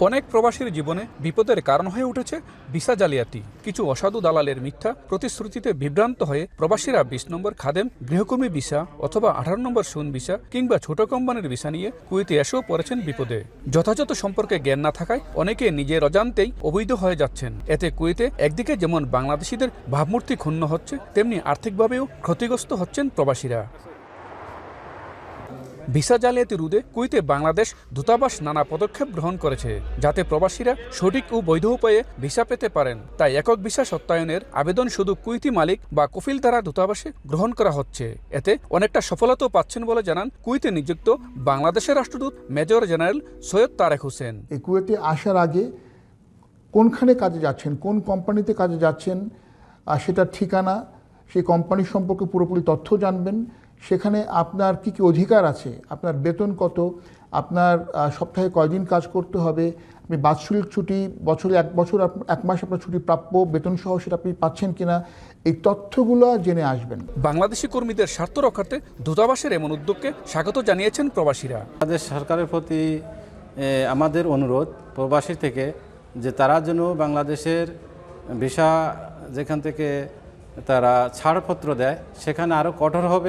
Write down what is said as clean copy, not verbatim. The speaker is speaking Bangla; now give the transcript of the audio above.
অনেক প্রবাসীর জীবনে বিপদের কারণ হয়ে উঠেছে ভিসা জালিয়াতি। কিছু অসাধু দালালের মিথ্যা প্রতিশ্রুতিতে বিভ্রান্ত হয়ে প্রবাসীরা 20 নম্বর খাদেম, গৃহকর্মী ভিসা অথবা 18 নম্বর সুন ভিসা কিংবা ছোট কোম্পানির ভিসা নিয়ে কুয়েতে এসেও পড়েছেন বিপদে। যথাযথ সম্পর্কে জ্ঞান না থাকায় অনেকে নিজের অজান্তেই অবৈধ হয়ে যাচ্ছেন। এতে কুয়েতে একদিকে যেমন বাংলাদেশিদের ভাবমূর্তি ক্ষুণ্ণ হচ্ছে, তেমনি আর্থিকভাবেও ক্ষতিগ্রস্ত হচ্ছেন প্রবাসীরা। ভিসা জালিয়াতি রোধে কুয়েতে বাংলাদেশ দূতাবাস নানা পদক্ষেপ গ্রহণ করেছে, যাতে প্রবাসীরা সঠিক ও বৈধ উপায়ে ভিসা পেতে পারেন। তাই একক ভিসা সত্যায়নের আবেদন শুধু কুয়েতি মালিক বা কফিল দ্বারা দূতাবাসে গ্রহণ করা হচ্ছে। এতে অনেকটা সফলতাও পাচ্ছেন বলে জানান কুয়েতে নিযুক্ত বাংলাদেশের রাষ্ট্রদূত মেজর জেনারেল সৈয়দ তারেক হোসেন। এই কুয়েতে আসার আগে কোনখানে কাজে যাচ্ছেন, কোন কোম্পানিতে কাজে যাচ্ছেন, সেটার ঠিকানা, সেই কোম্পানি সম্পর্কে পুরোপুরি তথ্য জানবেন। সেখানে আপনার কী কী অধিকার আছে, আপনার বেতন কত, আপনার সপ্তাহে কয়দিন কাজ করতে হবে, আপনি বাৎসরিক ছুটি, বছরে এক মাস আপনার ছুটি প্রাপ্য, বেতন সহ সেটা আপনি পাচ্ছেন কিনা, এই তথ্যগুলো জেনে আসবেন। বাংলাদেশি কর্মীদের স্বার্থ রক্ষার্থে দূতাবাসের এমন উদ্যোগকে স্বাগত জানিয়েছেন প্রবাসীরা। বাংলাদেশ সরকারের প্রতি আমাদের অনুরোধ প্রবাসী থেকে যে তারা যেন বাংলাদেশের ভিসা যেখান থেকে তারা ছাড়পত্র দেয় সেখানে আরও কঠোর হবে।